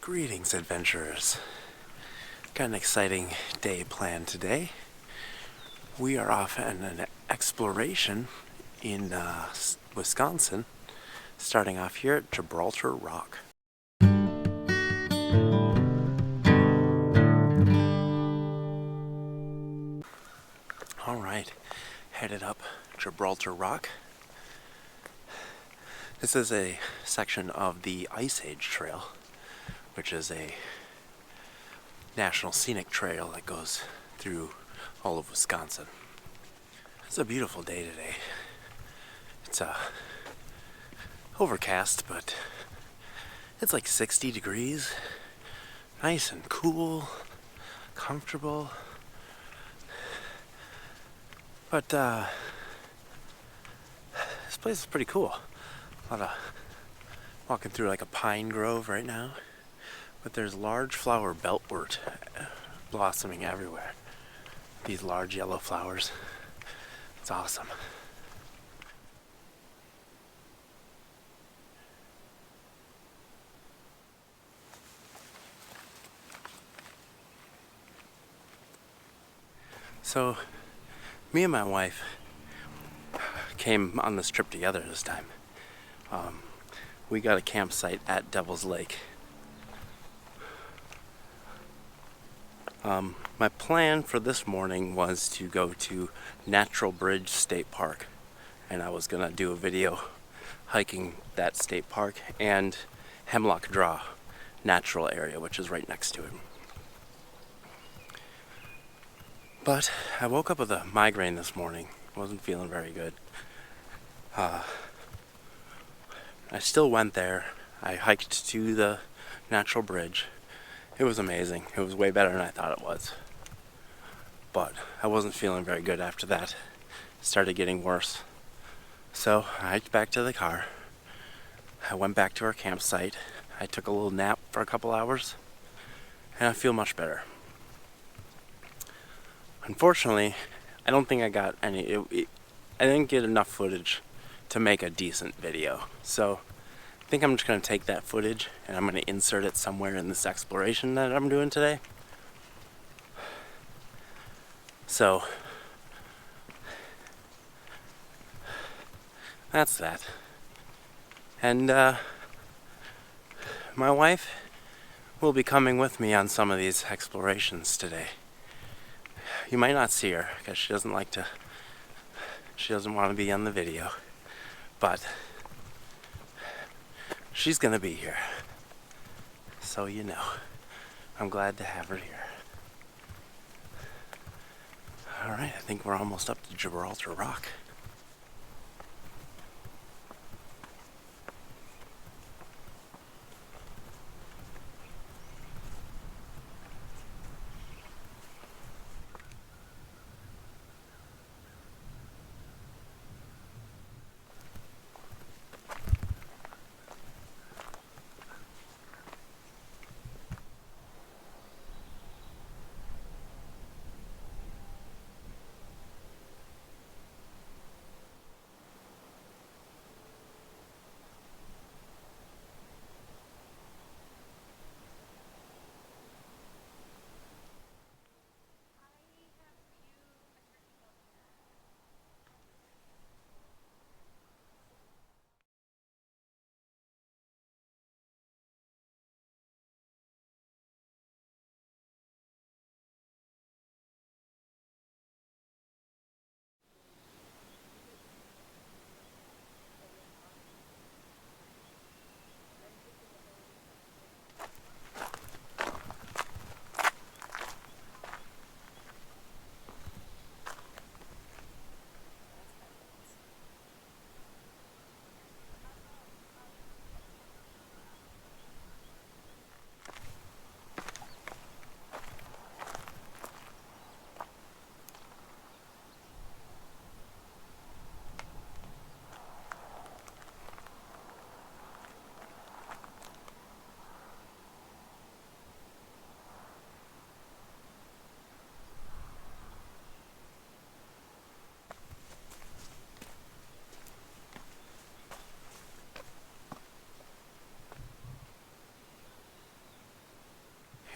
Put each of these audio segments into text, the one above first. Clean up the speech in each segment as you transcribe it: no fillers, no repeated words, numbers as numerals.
Greetings, adventurers. Got an exciting day planned today. We are off on an exploration in Wisconsin, starting off here at Gibraltar Rock. Alright, headed up Gibraltar Rock. This is a section of the Ice Age Trail, which is a national scenic trail that goes through all of Wisconsin. It's a beautiful day today. It's overcast, but it's like 60 degrees. Nice and cool, comfortable. But this place is pretty cool. A lot of walking through like a pine grove right now. But there's large flower beltwort blossoming everywhere. These large yellow flowers. It's awesome. So, me and my wife came on this trip together this time. We got a campsite at Devil's Lake. My plan for this morning was to go to Natural Bridge State Park, and I was gonna do a video hiking that state park and Hemlock Draw natural area, which is right next to it. But I woke up with a migraine this morning. Wasn't feeling very good. I still went there. I hiked to the Natural Bridge. It was amazing. It was way better than I thought it was. But I wasn't feeling very good after that. It started getting worse. So I hiked back to the car. I went back to our campsite. I took a little nap for a couple hours. And I feel much better. Unfortunately, I don't think I got any... I didn't get enough footage to make a decent video. So I think I'm just going to take that footage and I'm going to insert it somewhere in this exploration that I'm doing today. So that's that. And my wife will be coming with me on some of these explorations today. You might not see her because she doesn't want to be on the video, but she's gonna be here, so you know, I'm glad to have her here. Alright, I think we're almost up to Gibraltar Rock.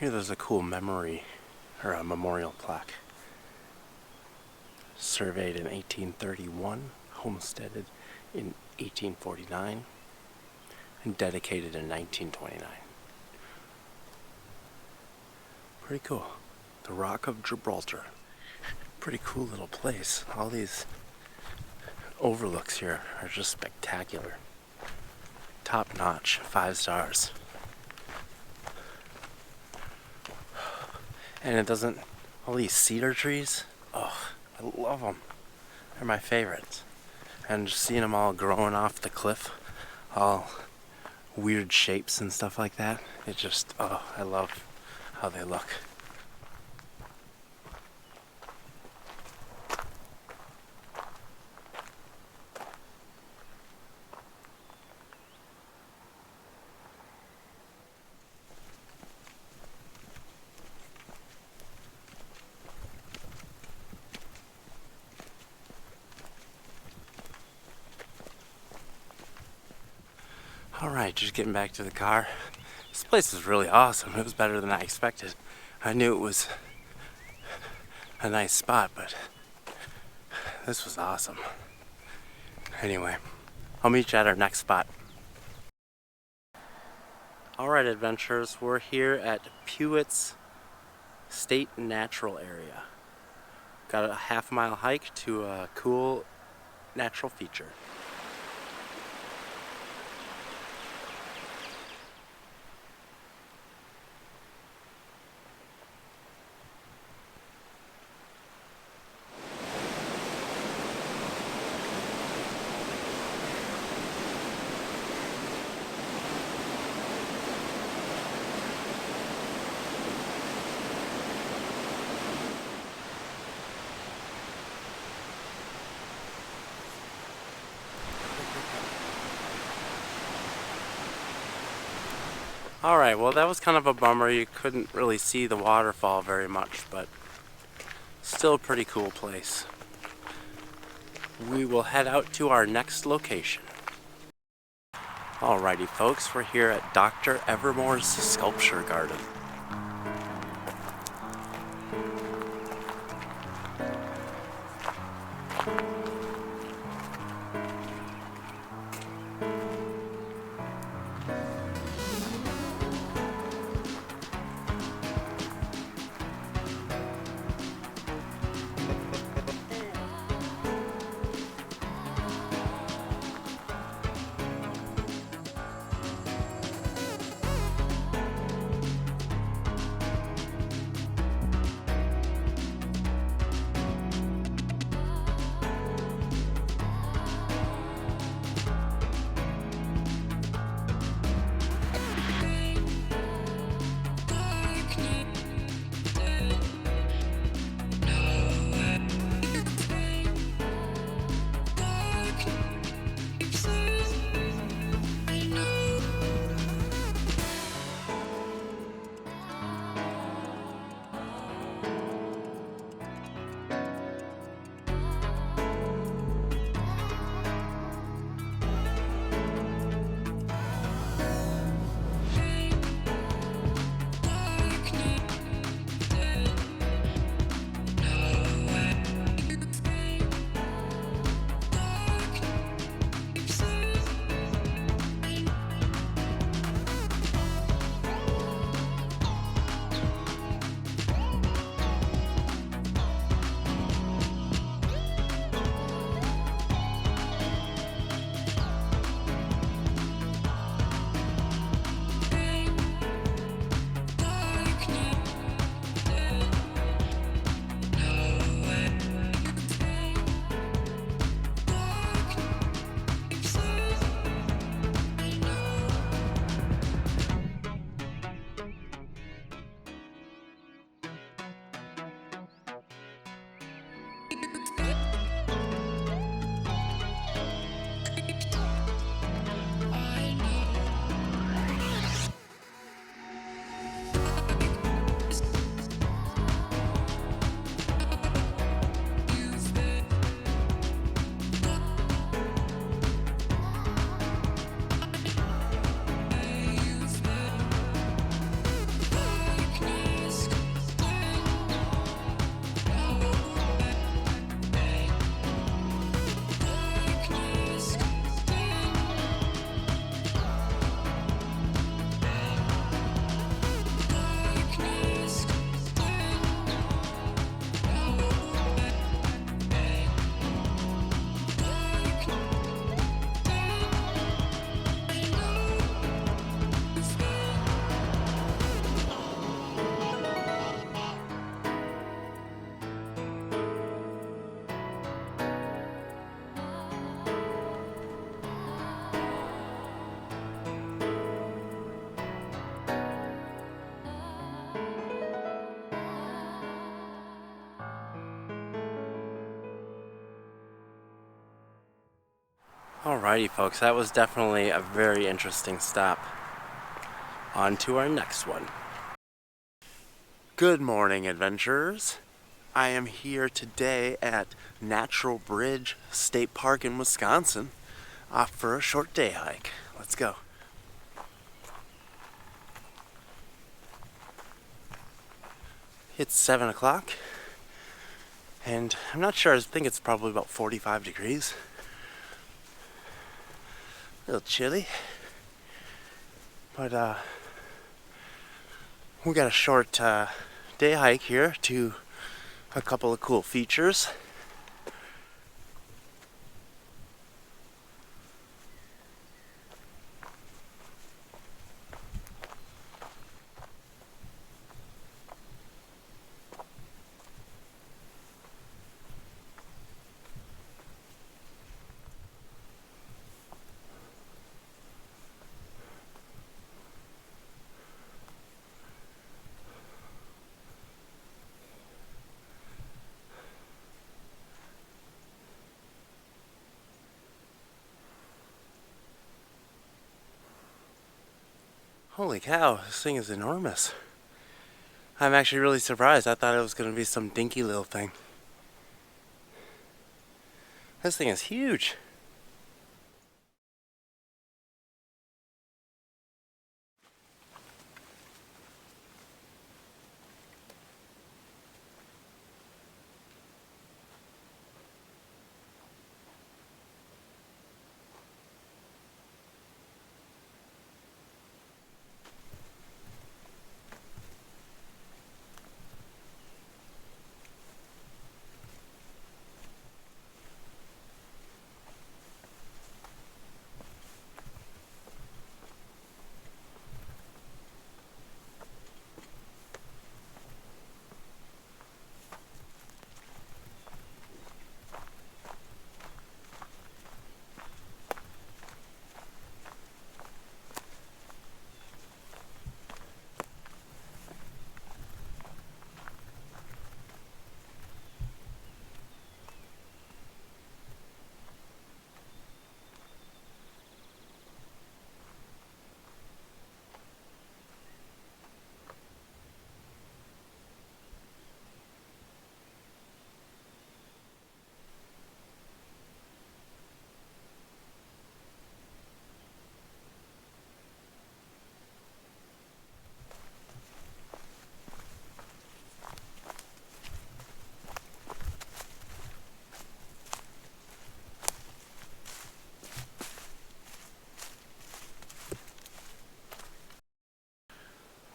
Here there's a cool memory, or a memorial plaque. Surveyed in 1831, homesteaded in 1849, and dedicated in 1929. Pretty cool. The Rock of Gibraltar. Pretty cool little place. All these overlooks here are just spectacular. Top notch, 5 stars. And it doesn't, all these cedar trees, oh, I love them. They're my favorites. And just seeing them all growing off the cliff, all weird shapes and stuff like that, it just, oh, I love how they look. Alright, just getting back to the car. This place is really awesome. It was better than I expected. I knew it was a nice spot, but this was awesome. Anyway, I'll meet you at our next spot. Alright, adventurers, we're here at Pewett's State Natural Area. Got a half-mile hike to a cool natural feature. Alright, well that was kind of a bummer. You couldn't really see the waterfall very much, but still a pretty cool place. We will head out to our next location. Alrighty folks, we're here at Dr. Evermore's Sculpture Garden. Alrighty folks, that was definitely a very interesting stop. On to our next one. Good morning, adventurers. I am here today at Natural Bridge State Park in Wisconsin, off for a short day hike. Let's go. It's 7 o'clock, and I'm not sure, I think it's probably about 45 degrees. A little chilly, but we got a short day hike here to a couple of cool features. Holy cow, this thing is enormous. I'm actually really surprised. I thought it was going to be some dinky little thing. This thing is huge.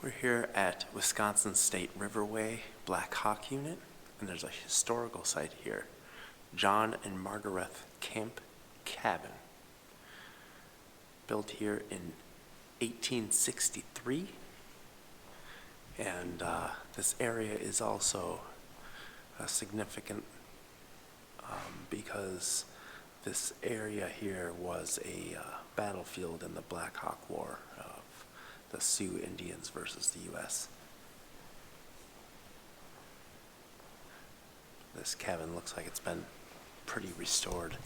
We're here at Wisconsin State Riverway Black Hawk Unit, and there's a historical site here. John and Margaret Camp Cabin. Built here in 1863. And this area is also significant because this area here was a battlefield in the Black Hawk War of the Sioux Indians versus the U.S. This cabin looks like it's been pretty restored.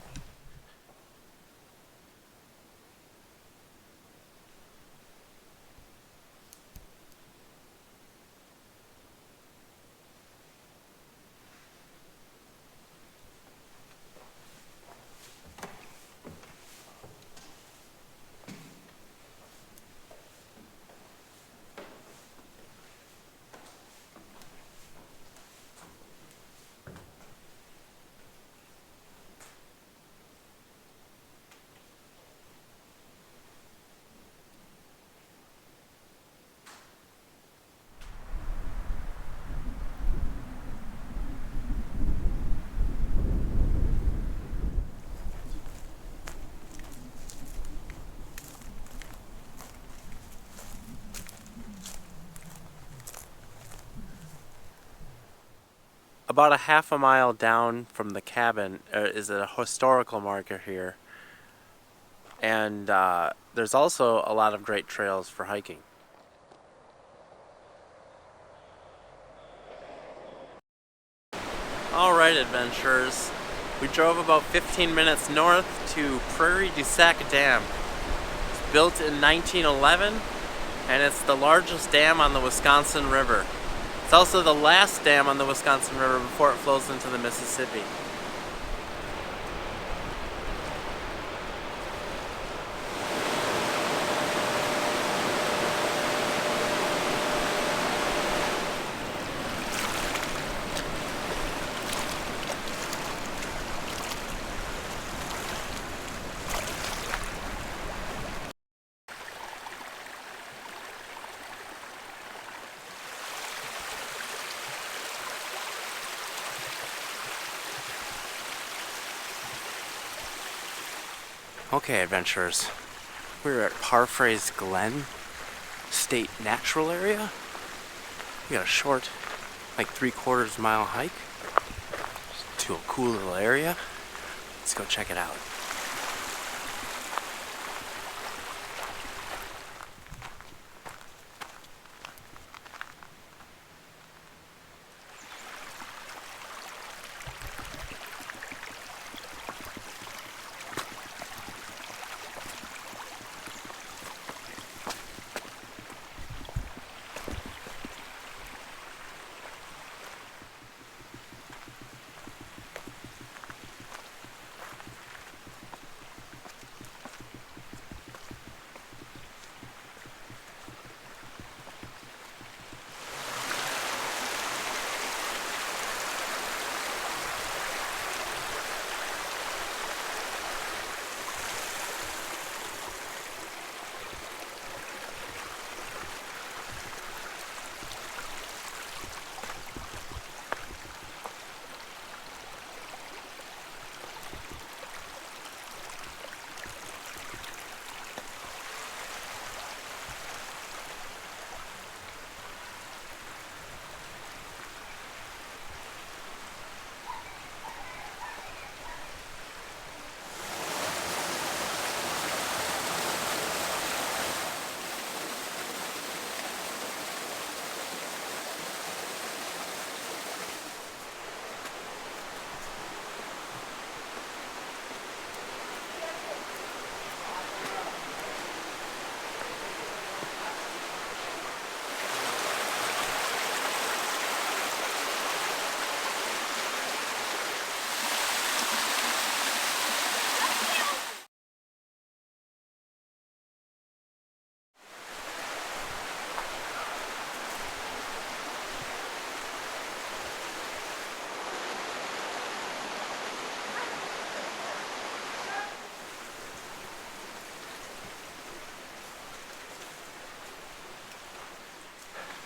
About a half a mile down from the cabin is a historical marker here, and there's also a lot of great trails for hiking. Alright, adventurers, We drove about 15 minutes north to Prairie du Sac Dam. It's built in 1911 and it's the largest dam on the Wisconsin River. It's also the last dam on the Wisconsin River before it flows into the Mississippi. Okay, adventurers, we're at Parphrase Glen State Natural Area. We got a short, like 3/4 mile hike to a cool little area. Let's go check it out.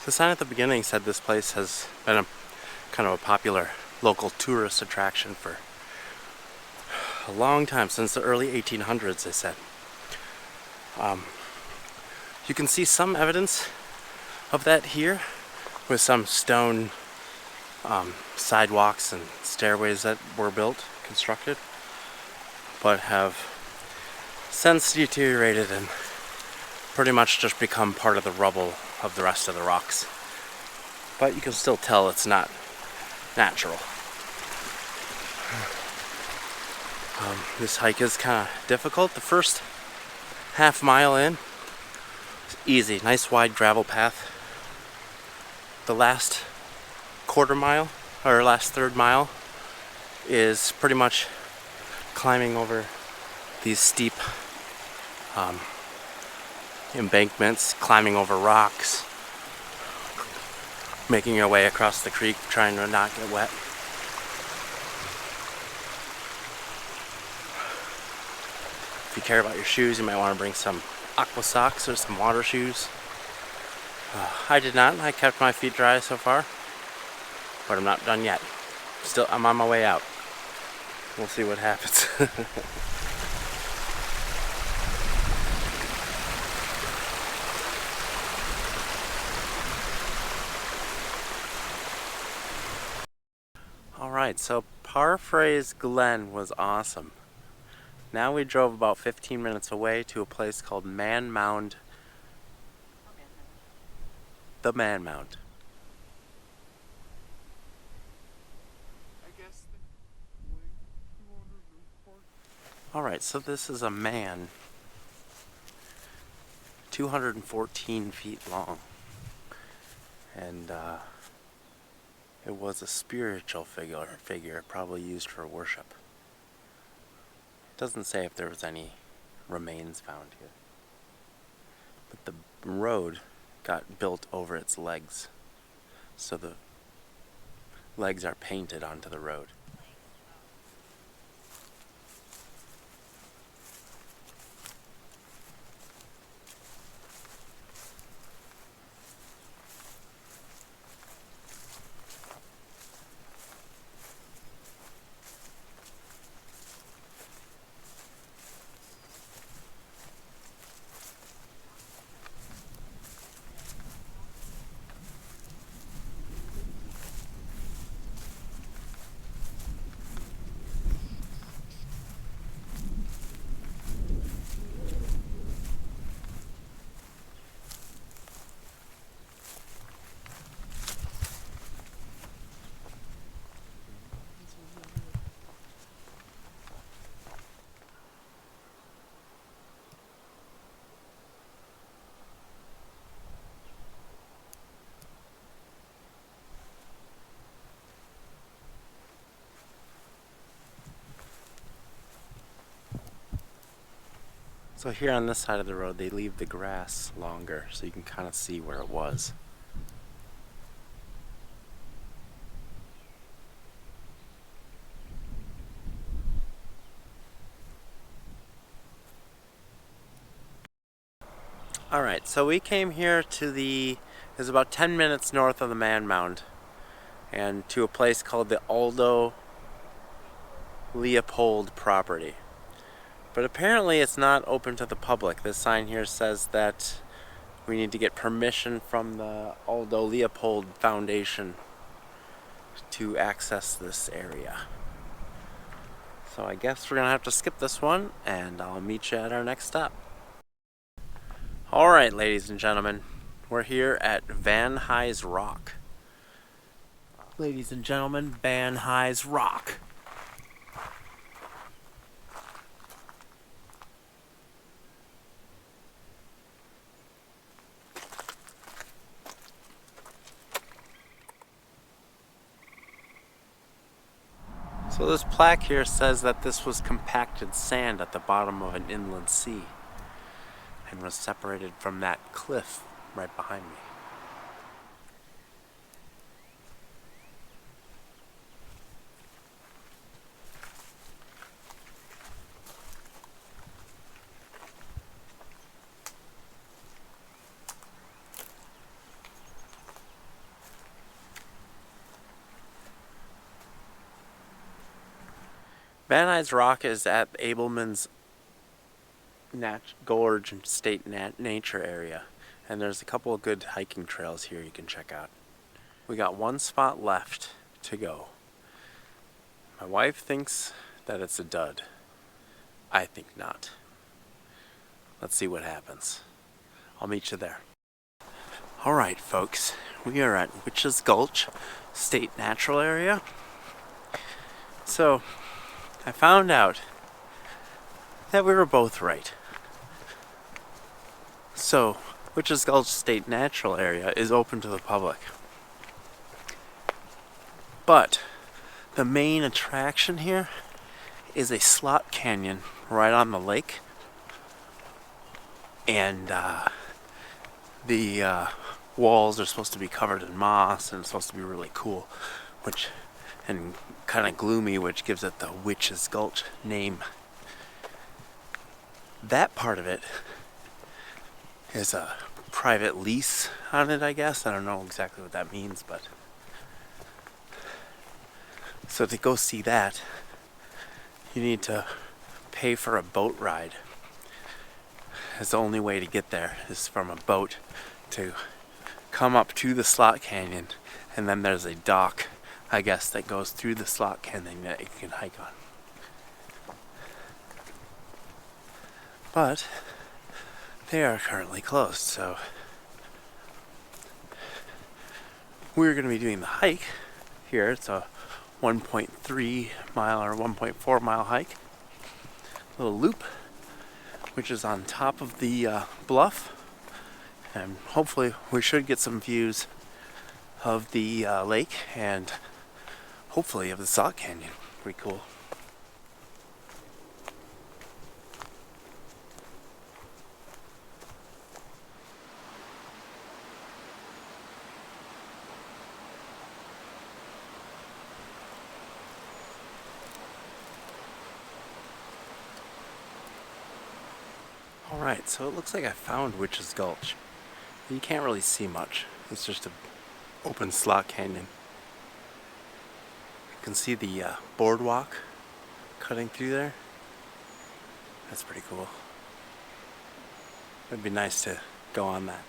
The sign at the beginning said this place has been a kind of a popular local tourist attraction for a long time, since the early 1800s, they said. You can see some evidence of that here with some stone sidewalks and stairways that were built, constructed, but have since deteriorated and pretty much just become part of the rubble of the rest of the rocks. But you can still tell it's not natural. This hike is kind of difficult. The first half mile in, it's easy, nice wide gravel path. The last quarter mile, or last third mile, is pretty much climbing over these steep embankments, climbing over rocks, making your way across the creek, trying to not get wet. If you care about your shoes, you might want to bring some aqua socks or some water shoes. I did not. I kept my feet dry so far, but I'm not done yet. I'm on my way out. We'll see what happens. Alright, so Parphrase Glen was awesome. Now we drove about 15 minutes away to a place called Man Mound. The Man Mound. I guess Alright, so this is a man 214 feet long, and it was a spiritual figure probably used for worship. It doesn't say if there was any remains found here, but the road got built over its legs, so the legs are painted onto the road. So here on this side of the road, they leave the grass longer, so you can kind of see where it was. Alright, so we came here to it's about 10 minutes north of the Man Mound, and to a place called the Aldo Leopold property. But apparently it's not open to the public. This sign here says that we need to get permission from the Aldo Leopold Foundation to access this area. So I guess we're gonna have to skip this one, and I'll meet you at our next stop. Alright, ladies and gentlemen, we're here at Van Nuys Rock. Ladies and gentlemen, Van Nuys Rock. So this plaque here says that this was compacted sand at the bottom of an inland sea and was separated from that cliff right behind me. Van Nuys Rock is at Abelman's Gorge and State Nature Area, and there's a couple of good hiking trails here you can check out. We got one spot left to go. My wife thinks that it's a dud. I think not. Let's see what happens. I'll meet you there. Alright folks, we are at Witch's Gulch State Natural Area. So, I found out that we were both right. So, Witch's Gulch State Natural Area is open to the public. But the main attraction here is a slot canyon right on the lake. And the walls are supposed to be covered in moss, and it's supposed to be really cool, and kind of gloomy, which gives it the Witch's Gulch name. That part of it is a private lease on it, I guess. I don't know exactly what that means, but so to go see that, you need to pay for a boat ride. It's the only way to get there is from a boat to come up to the slot canyon, and then there's a dock, I guess, that goes through the slot canyon that you can hike on. But they are currently closed, so we're going to be doing the hike here. It's a 1.3 mile or 1.4 mile hike. little loop, which is on top of the bluff, and hopefully we should get some views of the lake and hopefully of the Salt Canyon. Pretty cool. Alright, so it looks like I found Witch's Gulch. You can't really see much. It's just an open slot canyon. You can see the boardwalk cutting through there. That's pretty cool. It'd be nice to go on that.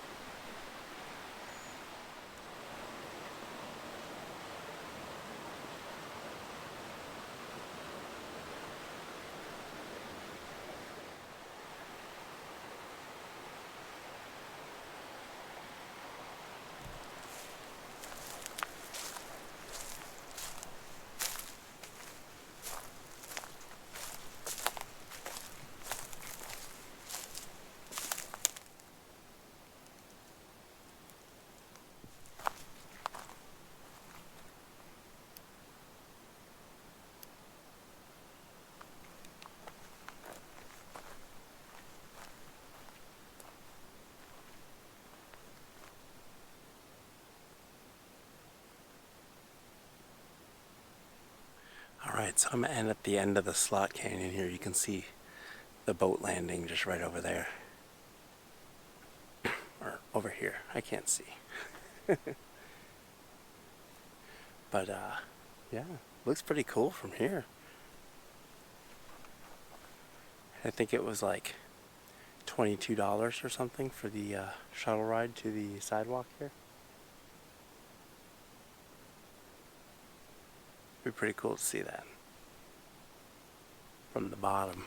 Alright, so I'm at the end of the slot canyon here. You can see the boat landing just right over there. Or over here. I can't see. But yeah, looks pretty cool from here. I think it was like $22 or something for the shuttle ride to the sidewalk here. It'd be pretty cool to see that from the bottom.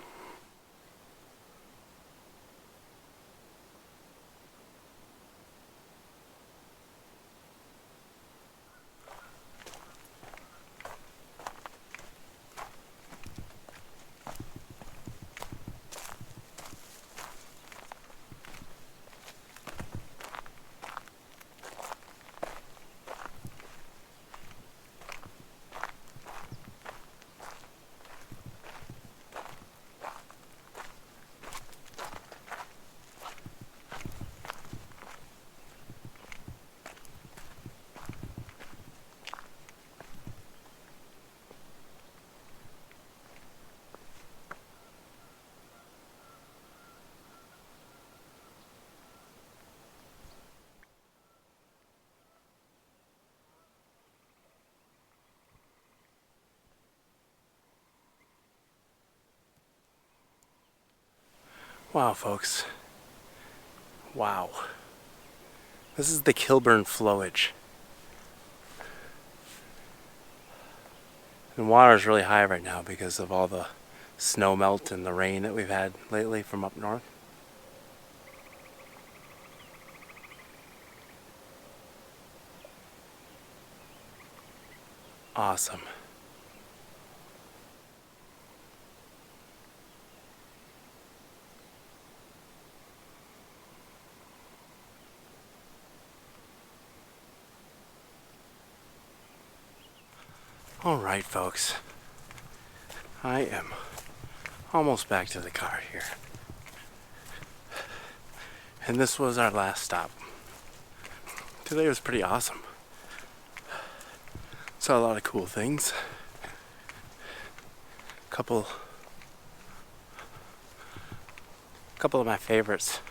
Wow, folks. Wow. This is the Kilburn flowage. The water is really high right now because of all the snow melt and the rain that we've had lately from up north. Awesome. Alright, folks. I am almost back to the car here. And this was our last stop. Today was pretty awesome. Saw a lot of cool things. Couple of my favorites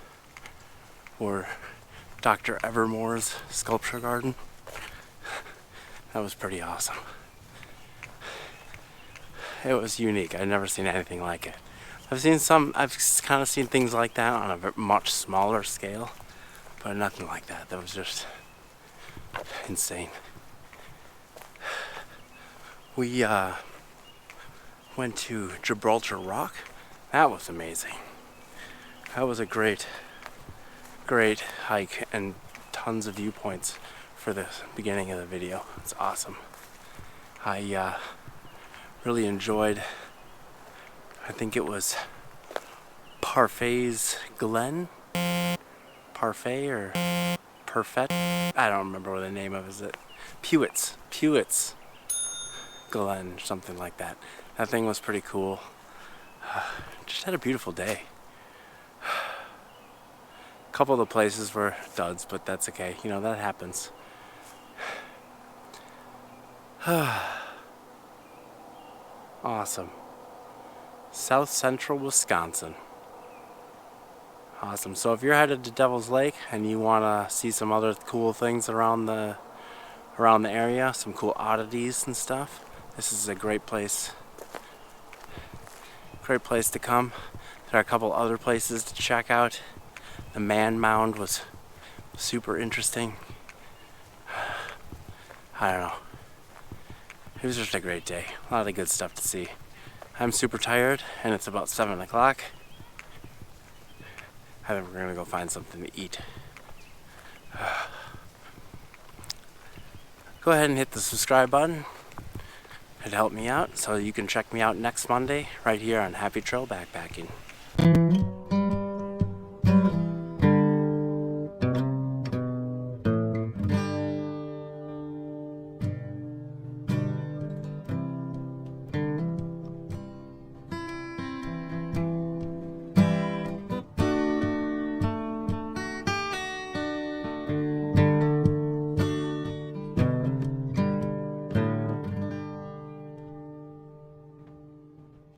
were Dr. Evermore's sculpture garden. That was pretty awesome. It was unique. I'd never seen anything like it. I've kind of seen things like that on a much smaller scale, but nothing like that. That was just insane. We went to Gibraltar Rock. That was amazing. That was a great hike and tons of viewpoints for the beginning of the video. It's awesome. I really enjoyed, I think it was Parfai's Glen? Parfait or Perfect? I don't remember what the name of it is. Pewett's Glen, something like that. That thing was pretty cool. Just had a beautiful day. A couple of the places were duds, but that's okay. You know, that happens. Awesome. South Central Wisconsin. Awesome. So if you're headed to Devil's Lake and you want to see some other cool things around the area, some cool oddities and stuff, this is a great place. Great place to come. There are a couple other places to check out. The Man Mound was super interesting. I don't know. It was just a great day. A lot of good stuff to see. I'm super tired and it's about 7 o'clock. I think we're gonna go find something to eat. Go ahead and hit the subscribe button. It'd help me out so you can check me out next Monday right here on Happy Trail Backpacking.